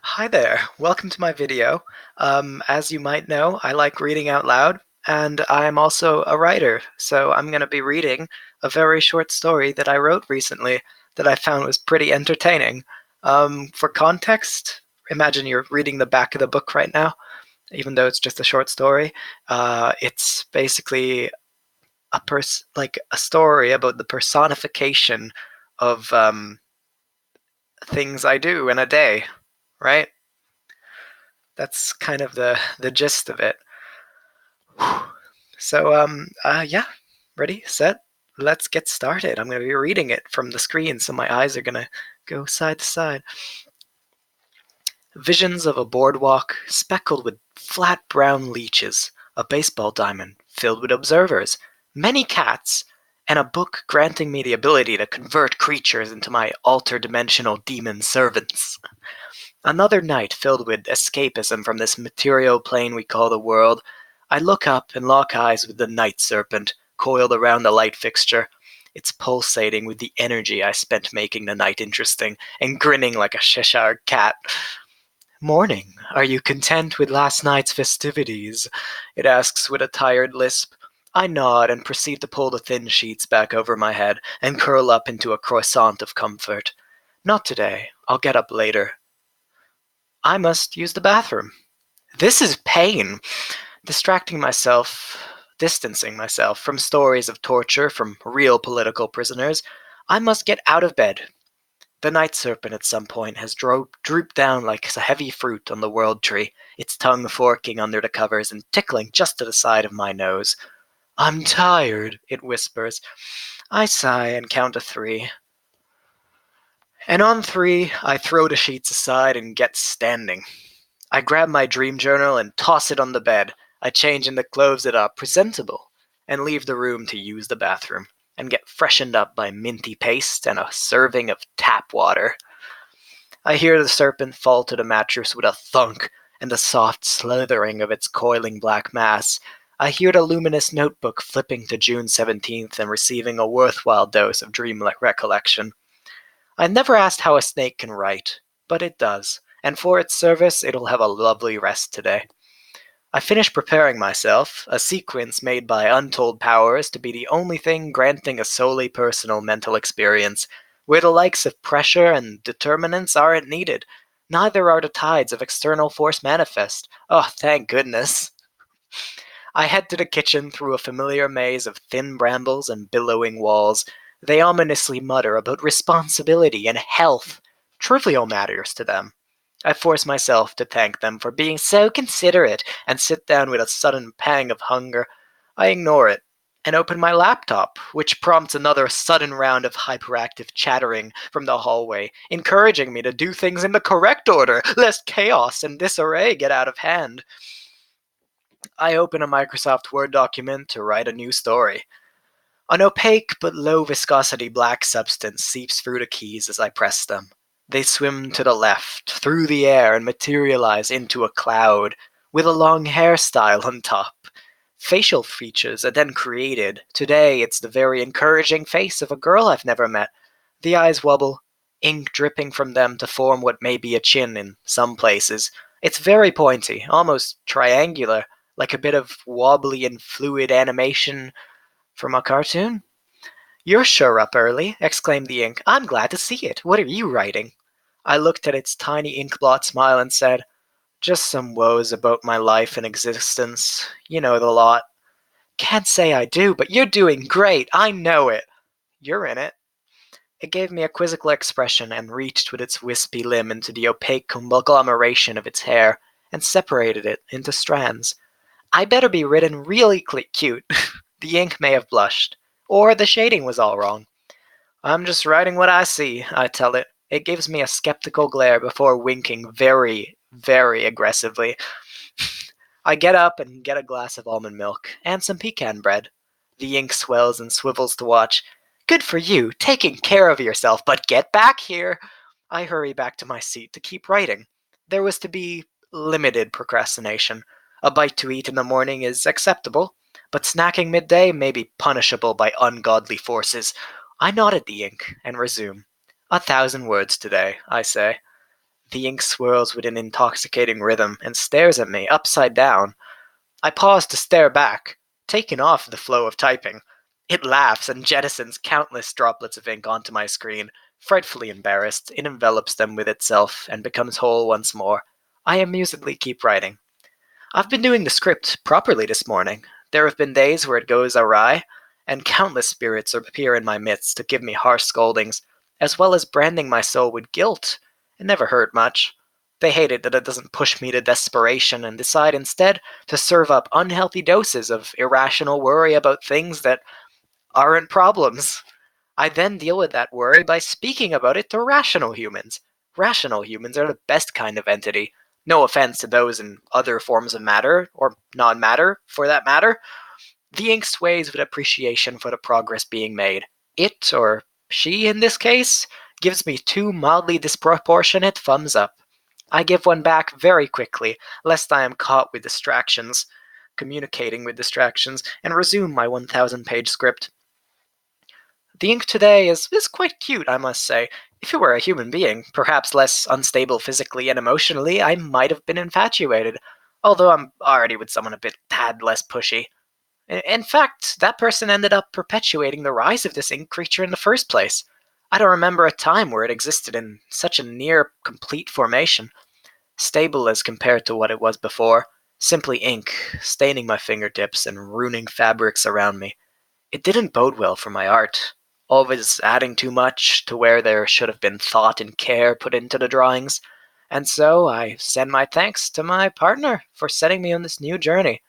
Hi there, welcome to my video. As you might know, I like reading out loud, and I'm also a writer, so I'm going to be reading a very short story that I wrote recently that I found was pretty entertaining. For context, imagine you're reading the back of the book right now, even though it's just a short story. It's basically like a story about the personification of things I do in a day, right? That's kind of the gist of it. So yeah, ready, set, let's get started. I'm going to be reading it from the screen, so my eyes are going to go side to side. Visions of a boardwalk speckled with flat brown leeches, a baseball diamond filled with observers, many cats, and a book granting me the ability to convert creatures into my alter-dimensional demon servants. Another night filled with escapism from this material plane we call the world. I look up and lock eyes with the night serpent, coiled around the light fixture. It's pulsating with the energy I spent making the night interesting, and grinning like a Cheshire cat. Morning, are you content with last night's festivities? It asks with a tired lisp. I nod and proceed to pull the thin sheets back over my head and curl up into a croissant of comfort. Not today. I'll get up later. I must use the bathroom. This is pain. Distancing myself from stories of torture from real political prisoners. I must get out of bed. The night serpent at some point has drooped down like a heavy fruit on the world tree, its tongue forking under the covers and tickling just to the side of my nose. I'm tired, it whispers. I sigh and count to 3. And on 3, I throw the sheets aside and get standing. I grab my dream journal and toss it on the bed. I change into clothes that are presentable and leave the room to use the bathroom and get freshened up by minty paste and a serving of tap water. I hear the serpent fall to the mattress with a thunk and the soft slithering of its coiling black mass. I hear the luminous notebook flipping to June 17th and receiving a worthwhile dose of dreamlike recollection. I never asked how a snake can write, but it does, and for its service it'll have a lovely rest today. I finish preparing myself, a sequence made by untold powers to be the only thing granting a solely personal mental experience, where the likes of pressure and determinants aren't needed. Neither are the tides of external force manifest. Oh, thank goodness. I head to the kitchen through a familiar maze of thin brambles and billowing walls. They ominously mutter about responsibility and health, trivial matters to them. I force myself to thank them for being so considerate and sit down with a sudden pang of hunger. I ignore it and open my laptop, which prompts another sudden round of hyperactive chattering from the hallway, encouraging me to do things in the correct order, lest chaos and disarray get out of hand. I open a Microsoft Word document to write a new story. An opaque but low viscosity black substance seeps through the keys as I press them. They swim to the left, through the air, and materialize into a cloud, with a long hairstyle on top. Facial features are then created. Today it's the very encouraging face of a girl I've never met. The eyes wobble, ink dripping from them to form what may be a chin in some places. It's very pointy, almost triangular, like a bit of wobbly and fluid animation from a cartoon. You're sure up early, exclaimed the ink. I'm glad to see it. What are you writing? I looked at its tiny ink-blot smile and said, just some woes about my life and existence. You know the lot. Can't say I do, but you're doing great. I know it. You're in it. It gave me a quizzical expression and reached with its wispy limb into the opaque conglomeration of its hair and separated it into strands. I better be written really cute. The ink may have blushed. Or the shading was all wrong. I'm just writing what I see, I tell it. It gives me a skeptical glare before winking very, very aggressively. I get up and get a glass of almond milk and some pecan bread. The ink swells and swivels to watch. Good for you, taking care of yourself, but get back here. I hurry back to my seat to keep writing. There was to be limited procrastination. A bite to eat in the morning is acceptable, but snacking midday may be punishable by ungodly forces. I nod at the ink and resume. 1,000 words today, I say. The ink swirls with an intoxicating rhythm and stares at me, upside down. I pause to stare back, taken off the flow of typing. It laughs and jettisons countless droplets of ink onto my screen. Frightfully embarrassed, it envelops them with itself and becomes whole once more. I amusedly keep writing. I've been doing the script properly this morning. There have been days where it goes awry, and countless spirits appear in my midst to give me harsh scoldings, as well as branding my soul with guilt. It never hurt much. They hate it that it doesn't push me to desperation and decide instead to serve up unhealthy doses of irrational worry about things that aren't problems. I then deal with that worry by speaking about it to rational humans. Rational humans are the best kind of entity. No offense to those in other forms of matter, or non matter for that matter. The ink sways with appreciation for the progress being made. It, or she in this case, gives me two mildly disproportionate thumbs up. I give one back very quickly, lest I am caught with distractions, communicating with distractions, and resume my 1,000-page script. The ink today is quite cute, I must say. If it were a human being, perhaps less unstable physically and emotionally, I might have been infatuated, although I'm already with someone a bit tad less pushy. In fact, that person ended up perpetuating the rise of this ink creature in the first place. I don't remember a time where it existed in such a near complete formation, stable as compared to what it was before, simply ink, staining my fingertips and ruining fabrics around me. It didn't bode well for my art, always adding too much to where there should have been thought and care put into the drawings, and so I send my thanks to my partner for setting me on this new journey.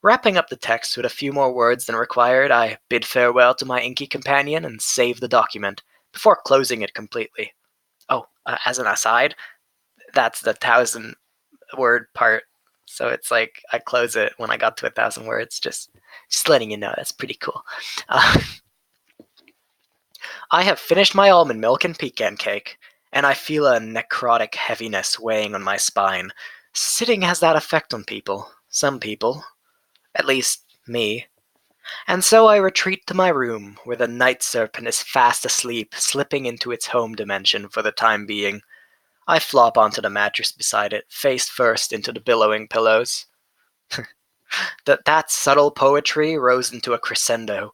Wrapping up the text with a few more words than required, I bid farewell to my inky companion and save the document, before closing it completely. Oh, as an aside, that's the 1,000-word part, so it's like I close it when I got to 1,000 words, just letting you know, that's pretty cool. Uh, I have finished my almond milk and pecan cake, and I feel a necrotic heaviness weighing on my spine. Sitting has that effect on people. Some people. At least, me. And so I retreat to my room, where the night serpent is fast asleep, slipping into its home dimension for the time being. I flop onto the mattress beside it, face first into the billowing pillows. That subtle poetry rose into a crescendo,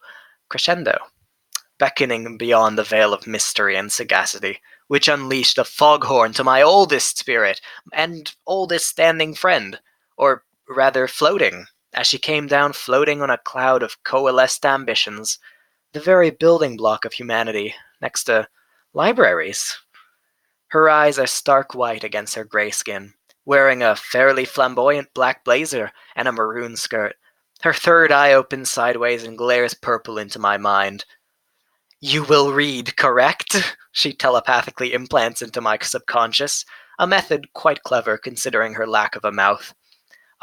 beckoning beyond the veil of mystery and sagacity, which unleashed a foghorn to my oldest spirit and oldest standing friend, or rather floating, as she came down floating on a cloud of coalesced ambitions, the very building block of humanity, next to libraries. Her eyes are stark white against her gray skin, wearing a fairly flamboyant black blazer and a maroon skirt. Her third eye opens sideways and glares purple into my mind. You will read, correct? She telepathically implants into my subconscious, a method quite clever considering her lack of a mouth.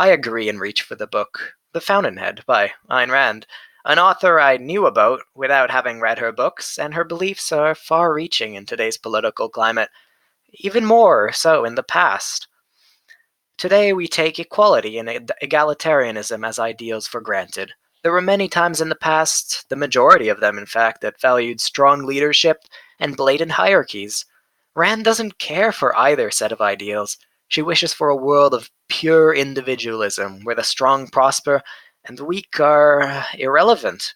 I agree and reach for the book, The Fountainhead by Ayn Rand, an author I knew about without having read her books, and her beliefs are far-reaching in today's political climate, even more so in the past. Today we take equality and egalitarianism as ideals for granted. There were many times in the past, the majority of them in fact, that valued strong leadership and blatant hierarchies. Rand doesn't care for either set of ideals. She wishes for a world of pure individualism, where the strong prosper and the weak are irrelevant.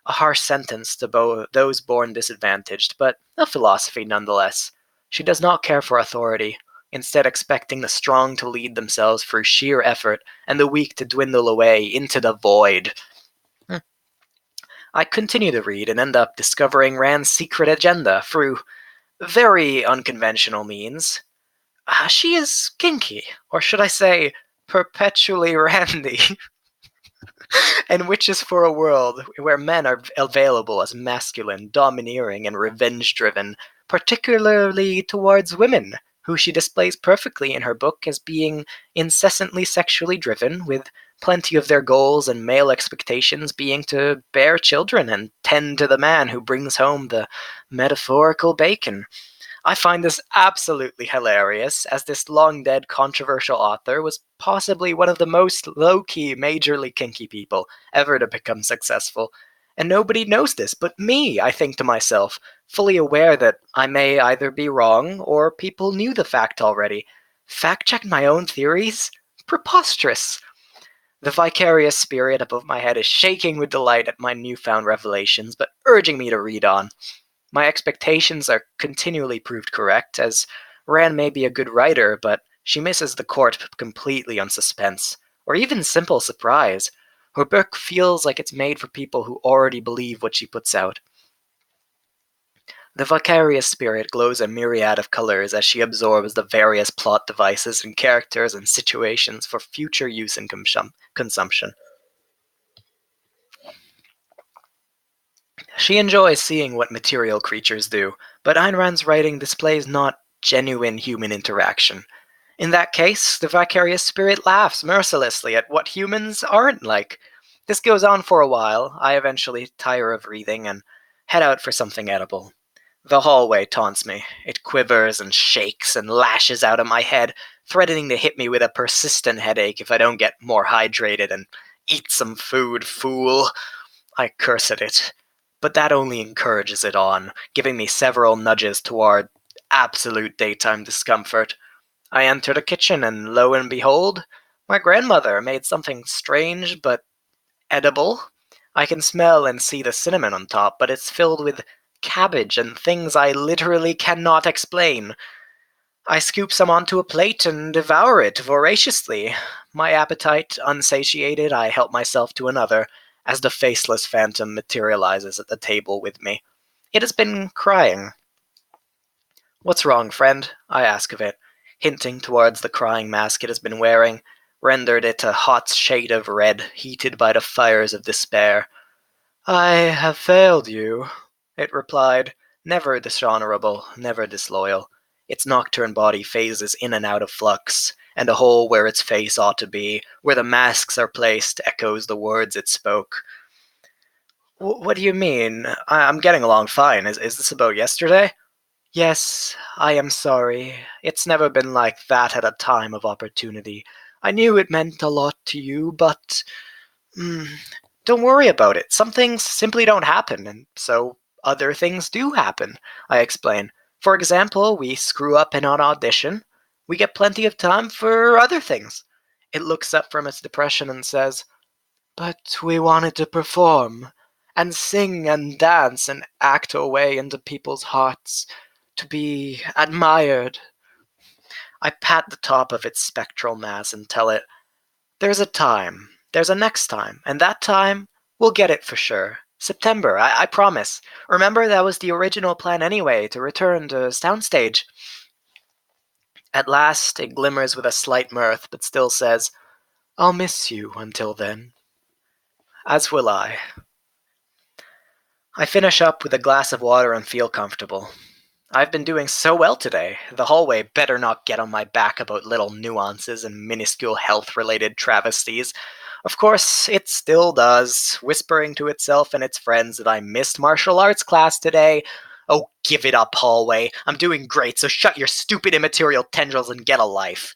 A harsh sentence to those born disadvantaged, but a philosophy nonetheless. She does not care for authority, instead expecting the strong to lead themselves through sheer effort and the weak to dwindle away into the void. I continue to read and end up discovering Rand's secret agenda through very unconventional means. She is kinky, or should I say, perpetually randy, and wishes for a world where men are available as masculine, domineering, and revenge-driven, particularly towards women, who she displays perfectly in her book as being incessantly sexually driven, with plenty of their goals and male expectations being to bear children and tend to the man who brings home the metaphorical bacon. I find this absolutely hilarious, as this long-dead controversial author was possibly one of the most low-key, majorly kinky people ever to become successful. And nobody knows this but me, I think to myself, fully aware that I may either be wrong or people knew the fact already. Fact check my own theories? Preposterous! The vicarious spirit above my head is shaking with delight at my newfound revelations, but urging me to read on. My expectations are continually proved correct, as Rand may be a good writer, but she misses the court completely on suspense, or even simple surprise. Her book feels like it's made for people who already believe what she puts out. The vicarious spirit glows a myriad of colors as she absorbs the various plot devices and characters and situations for future use and consumption. She enjoys seeing what material creatures do, but Ayn Rand's writing displays not genuine human interaction. In that case, the vicarious spirit laughs mercilessly at what humans aren't like. This goes on for a while. I eventually tire of reading and head out for something edible. The hallway taunts me. It quivers and shakes and lashes out of my head, threatening to hit me with a persistent headache if I don't get more hydrated and eat some food, fool. I curse at it. But that only encourages it on, giving me several nudges toward absolute daytime discomfort. I enter the kitchen, and lo and behold, my grandmother made something strange but edible. I can smell and see the cinnamon on top, but it's filled with cabbage and things I literally cannot explain. I scoop some onto a plate and devour it voraciously. My appetite unsatiated, I help myself to another, as the faceless phantom materializes at the table with me. It has been crying. "What's wrong, friend?" I ask of it, hinting towards the crying mask it has been wearing, rendered it a hot shade of red, heated by the fires of despair. "I have failed you," it replied, never dishonorable, never disloyal. Its nocturne body phases in and out of flux, and the hole where its face ought to be, where the masks are placed, echoes the words it spoke. "What do you mean? I'm getting along fine. Is this about yesterday?" "Yes, I am sorry. It's never been like that at a time of opportunity. I knew it meant a lot to you, but mm, don't worry about it. Some things simply don't happen, and so other things do happen," I explain. "For example, we screw up in an audition. We get plenty of time for other things." It looks up from its depression and says, "But we wanted to perform, and sing and dance and act our way into people's hearts, to be admired." I pat the top of its spectral mass and tell it, "There's a time, there's a next time, and that time, we'll get it for sure. September, I promise. Remember, that was the original plan anyway, to return to soundstage." At last, it glimmers with a slight mirth, but still says, "I'll miss you until then." As will I. I finish up with a glass of water and feel comfortable. I've been doing so well today. The hallway better not get on my back about little nuances and minuscule health-related travesties. Of course, it still does, whispering to itself and its friends that I missed martial arts class today. Oh, give it up, hallway. I'm doing great, so shut your stupid immaterial tendrils and get a life.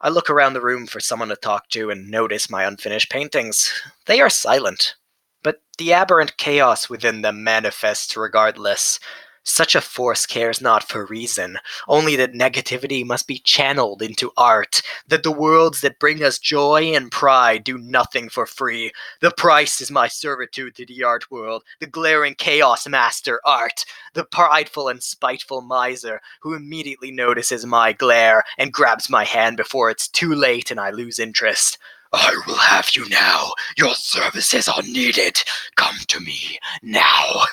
I look around the room for someone to talk to and notice my unfinished paintings. They are silent, but the aberrant chaos within them manifests regardless. Such a force cares not for reason, only that negativity must be channeled into art, that the worlds that bring us joy and pride do nothing for free. The price is my servitude to the art world, the glaring chaos master art, the prideful and spiteful miser who immediately notices my glare and grabs my hand before it's too late and I lose interest. "I will have you now. Your services are needed. Come to me now."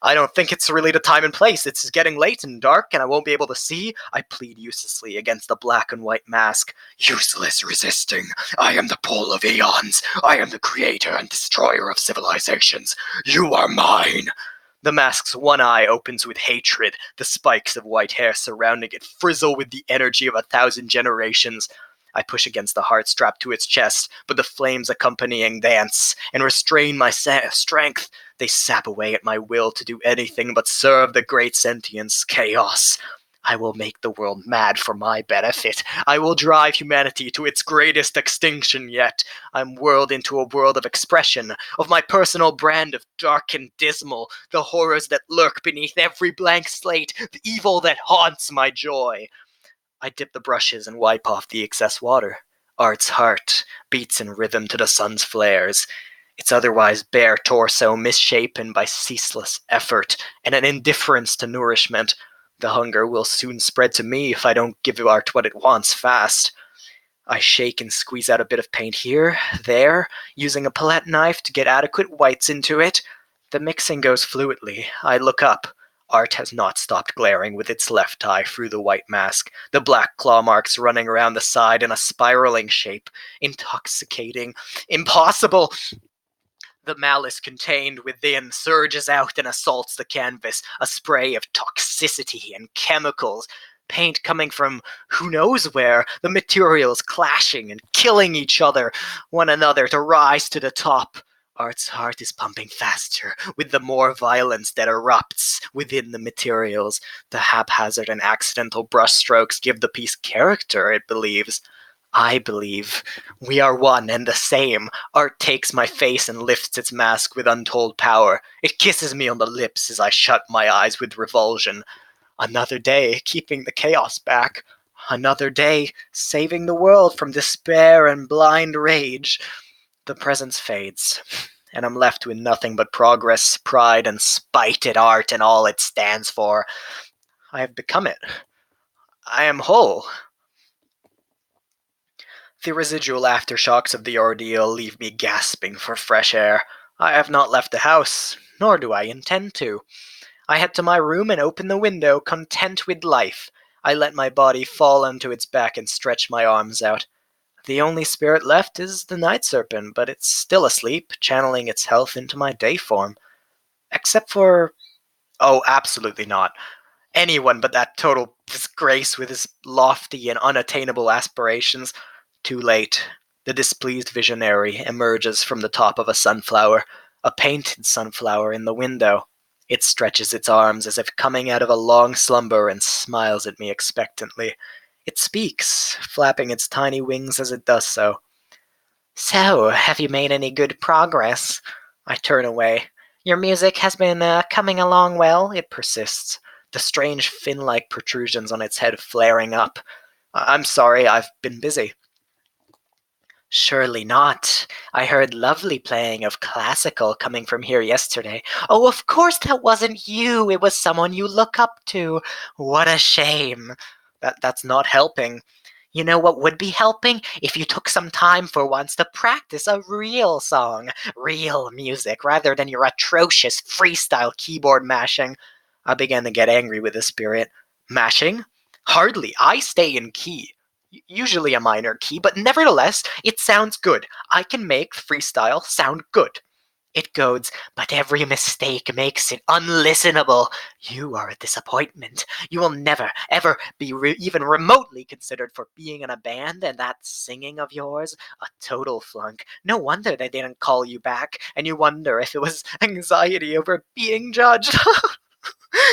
"I don't think it's really the time and place. It's getting late and dark, and I won't be able to see." I plead uselessly against the black and white mask. "Useless resisting. I am the pole of eons. I am the creator and destroyer of civilizations. You are mine." The mask's one eye opens with hatred. The spikes of white hair surrounding it frizzle with the energy of 1,000 generations. I push against the heart strapped to its chest, but the flames accompanying dance and restrain my strength. They sap away at my will to do anything but serve the great sentience chaos. I will make the world mad for my benefit. I will drive humanity to its greatest extinction yet. I'm whirled into a world of expression, of my personal brand of dark and dismal, the horrors that lurk beneath every blank slate, the evil that haunts my joy. I dip the brushes and wipe off the excess water. Art's heart beats in rhythm to the sun's flares, its otherwise bare torso misshapen by ceaseless effort and an indifference to nourishment. The hunger will soon spread to me if I don't give art what it wants fast. I shake and squeeze out a bit of paint here, there, using a palette knife to get adequate whites into it. The mixing goes fluidly. I look up. Art has not stopped glaring with its left eye through the white mask, the black claw marks running around the side in a spiraling shape. Intoxicating. Impossible! The malice contained within surges out and assaults the canvas, a spray of toxicity and chemicals. Paint coming from who knows where, the materials clashing and killing each other, one another to rise to the top. Art's heart is pumping faster, with the more violence that erupts within the materials. The haphazard and accidental brushstrokes give the piece character, it believes. I believe we are one and the same. Art takes my face and lifts its mask with untold power. It kisses me on the lips as I shut my eyes with revulsion. Another day, keeping the chaos back. Another day, saving the world from despair and blind rage. The presence fades, and I'm left with nothing but progress, pride, and spite at art and all it stands for. I have become it. I am whole. The residual aftershocks of the ordeal leave me gasping for fresh air. I have not left the house, nor do I intend to. I head to my room and open the window, content with life. I let my body fall onto its back and stretch my arms out. The only spirit left is the night serpent, but it's still asleep, channeling its health into my day form. Except for... oh, absolutely not. Anyone but that total disgrace with his lofty and unattainable aspirations. Too late. The displeased visionary emerges from the top of a sunflower, a painted sunflower in the window. It stretches its arms as if coming out of a long slumber and smiles at me expectantly. It speaks, flapping its tiny wings as it does so. So, have you made any good progress? I turn away. Your music has been coming along well, it persists, the strange fin-like protrusions on its head flaring up. I'm sorry, I've been busy. Surely not. I heard lovely playing of classical coming from here yesterday. Oh, of course that wasn't you. It was someone you look up to. What a shame. That's not helping. You know what would be helping? If you took some time for once to practice a real song, real music, rather than your atrocious freestyle keyboard mashing. I began to get angry with the spirit. Mashing? Hardly. I stay in key. Usually a minor key, but nevertheless, it sounds good. I can make freestyle sound good. It goads, but every mistake makes it unlistenable. You are a disappointment. You will never, ever be even remotely considered for being in a band, and that singing of yours, a total flunk. No wonder they didn't call you back, and you wonder if it was anxiety over being judged.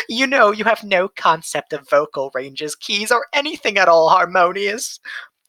You know you have no concept of vocal ranges, keys, or anything at all harmonious.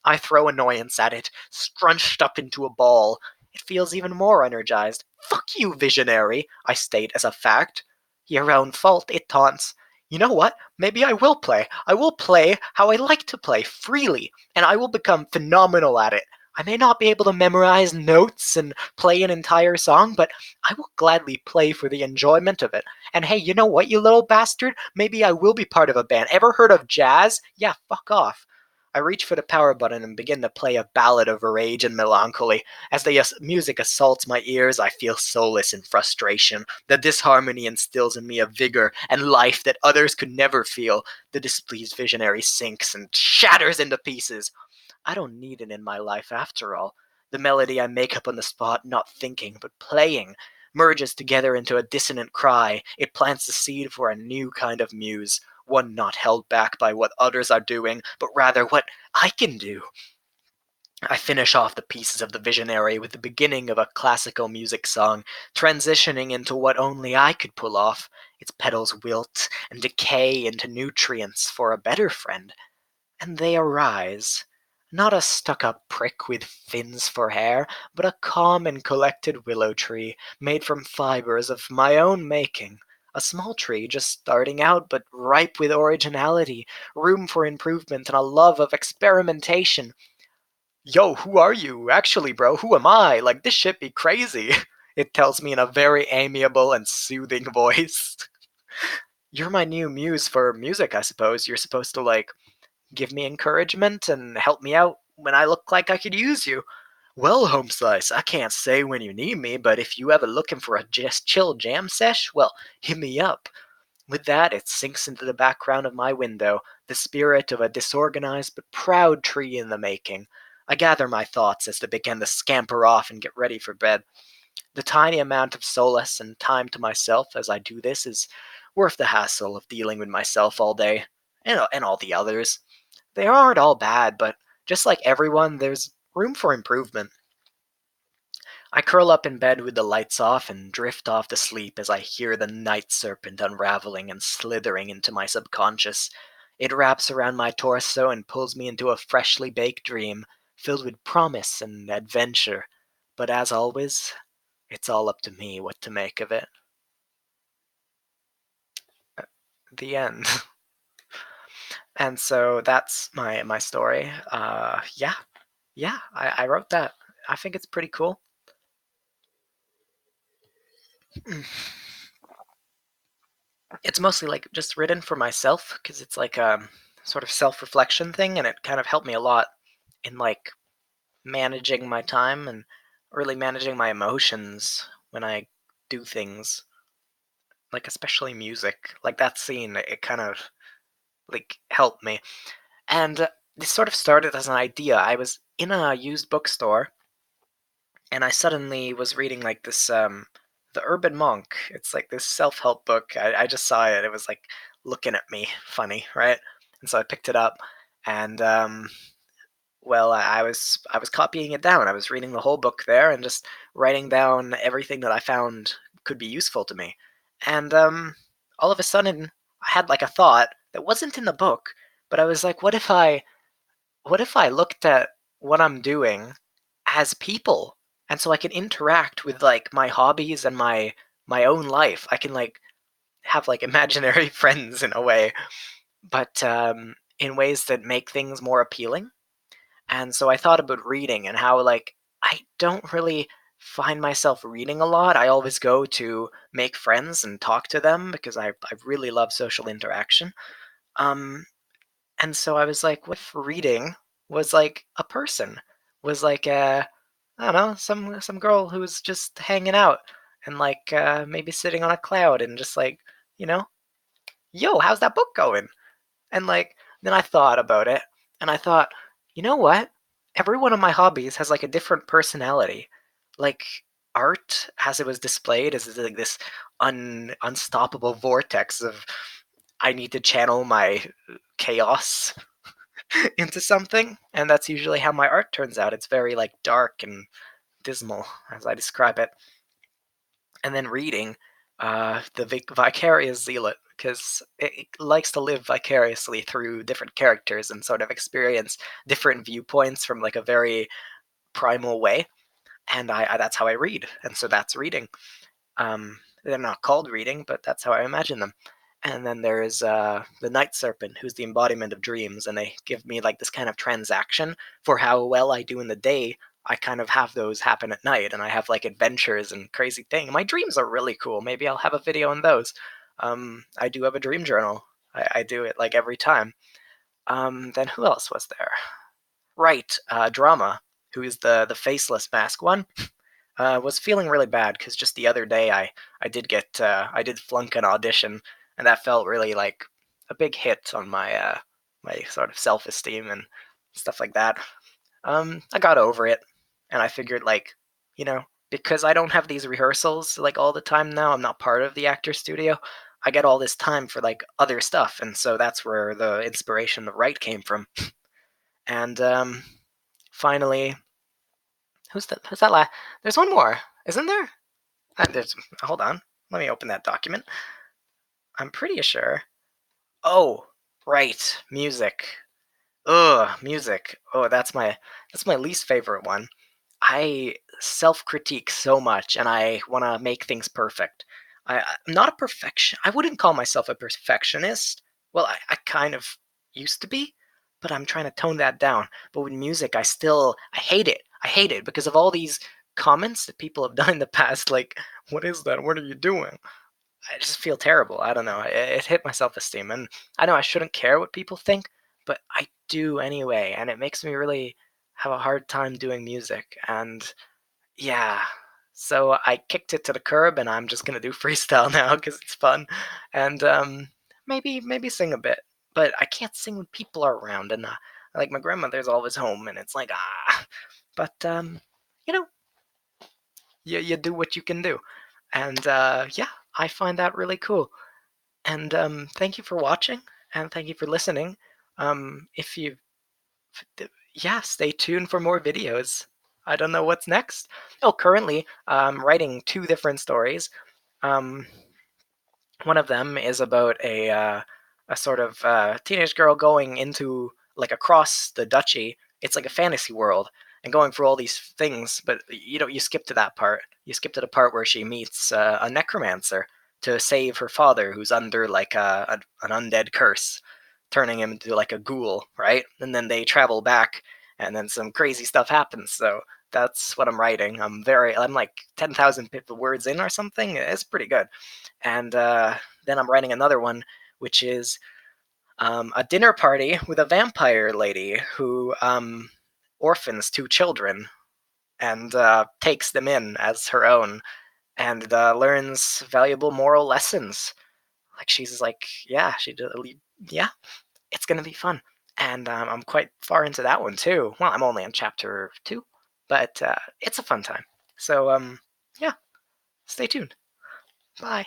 I throw annoyance at it, scrunched up into a ball. It feels even more energized. Fuck you, visionary, I state as a fact. Your own fault, it taunts. You know what? Maybe I will play. I will play how I like to play, freely, and I will become phenomenal at it. I may not be able to memorize notes and play an entire song, but I will gladly play for the enjoyment of it. And hey, you know what, you little bastard? Maybe I will be part of a band. Ever heard of jazz? Yeah, fuck off. I reach for the power button and begin to play a ballad of rage and melancholy. As the music assaults my ears, I feel solace and frustration. The disharmony instills in me a vigor and life that others could never feel. The displeased visionary sinks and shatters into pieces. I don't need it in my life after all. The melody I make up on the spot, not thinking, but playing, merges together into a dissonant cry. It plants the seed for a new kind of muse, one not held back by what others are doing, but rather what I can do. I finish off the pieces of the visionary with the beginning of a classical music song, transitioning into what only I could pull off. its petals wilt and decay into nutrients for a better friend, and they arise. Not a stuck-up prick with fins for hair, but a calm and collected willow tree made from fibers of my own making. A small tree just starting out, but ripe with originality, room for improvement, and a love of experimentation. Yo, who are you? Actually, bro, who am I? Like, this shit be crazy. It tells me in a very amiable and soothing voice. You're my new muse for music, I suppose. You're supposed to, like, give me encouragement and help me out when I look like I could use you. Well, Home Slice, I can't say when you need me, but if you ever looking for a just chill jam sesh, well, hit me up. With that, it sinks into the background of my window, the spirit of a disorganized but proud tree in the making. I gather my thoughts as they begin to scamper off and get ready for bed. The tiny amount of solace and time to myself as I do this is worth the hassle of dealing with myself all day, and all the others. They aren't all bad, but just like everyone, there's room for improvement. I curl up in bed with the lights off and drift off to sleep as I hear the night serpent unraveling and slithering into my subconscious. It wraps around my torso and pulls me into a freshly baked dream filled with promise and adventure. But as always, it's all up to me what to make of it. The end. And so that's my story. Yeah, I wrote that. I think it's pretty cool. It's mostly like just written for myself because it's like a sort of self-reflection thing, and it kind of helped me a lot in like managing my time and really managing my emotions when I do things, like especially music. Like that scene, it kind of like helped me. And this sort of started as an idea. I was in a used bookstore and I suddenly was reading like this The Urban Monk. It's like this self-help book. I just saw it. It was like looking at me funny, right? And so I picked it up and well, I was copying it down. I was reading the whole book there and just writing down everything that I found could be useful to me. And all of a sudden I had like a thought that wasn't in the book, but I was like, what if I looked at what I'm doing as people? And so I can interact with like my hobbies and my own life. I can like have like imaginary friends in a way, but in ways that make things more appealing. And so I thought about reading and how like I don't really find myself reading a lot. I always go to make friends and talk to them because I really love social interaction. Um, and so I was like, what if reading was like a person? Was like I don't know, some girl who was just hanging out and like maybe sitting on a cloud and just like, you know, yo, how's that book going? And like then I thought about it and I thought, you know what? Every one of my hobbies has like a different personality. Like art as it was displayed is like this unstoppable vortex of I need to channel my chaos into something, and that's usually how my art turns out. It's very like dark and dismal as I describe it. And then reading, the vicarious zealot, because it likes to live vicariously through different characters and sort of experience different viewpoints from like a very primal way. And I that's how I read, and so that's reading. They're not called reading, but that's how I imagine them. And then there is the night serpent, who's the embodiment of dreams, and they give me like this kind of transaction for how well I do in the day. I kind of have those happen at night, and I have like adventures and crazy things. My dreams are really cool. Maybe I'll have a video on those. I do have a dream journal. I do it like every time. Then who else was there? Right, Drama, who is the faceless mask one. Was feeling really bad because just the other day I did flunk an audition, and that felt really like a big hit on my sort of self esteem and stuff like that. I got over it, and I figured like, you know, because I don't have these rehearsals like all the time now. I'm not part of the actor studio. I get all this time for like other stuff, and so that's where the inspiration to write came from. And finally, who's that? Who's that? There's one more, isn't there? There's, hold on. Let me open that document. I'm pretty sure. Oh, right, music. Ugh, music. Oh, that's my least favorite one. I self-critique so much, and I wanna make things perfect. I'm not a perfection I wouldn't call myself a perfectionist. Well, I kind of used to be, but I'm trying to tone that down. But with music, I hate it. I hate it because of all these comments that people have done in the past, like, "What is that? What are you doing?" I just feel terrible. I don't know. It hit my self-esteem, and I know I shouldn't care what people think, but I do anyway, and it makes me really have a hard time doing music. And yeah, so I kicked it to the curb, and I'm just gonna do freestyle now because it's fun, and maybe sing a bit. But I can't sing when people are around, and like my grandmother's always home, and it's like ah. But you know, you do what you can do, and yeah, I find that really cool. And thank you for watching, and thank you for listening. If you, yeah, stay tuned for more videos. I don't know what's next. Oh, currently, I'm writing two different stories. Um, One of them is about a sort of teenage girl going into like across the duchy. It's like a fantasy world and going through all these things. But you skip to that part. You skip to the part where she meets a necromancer to save her father, who's under like an undead curse, turning him into like a ghoul, right? And then they travel back, and then some crazy stuff happens. So that's what I'm writing. I'm like 10,000 words in or something. It's pretty good. And then I'm writing another one, which is a dinner party with a vampire lady who orphans two children and takes them in as her own and learns valuable moral lessons. Like she's like, yeah, yeah, it's gonna be fun, and I'm quite far into that one too. Well, I'm only on chapter 2, but it's a fun time. So yeah, stay tuned. Bye.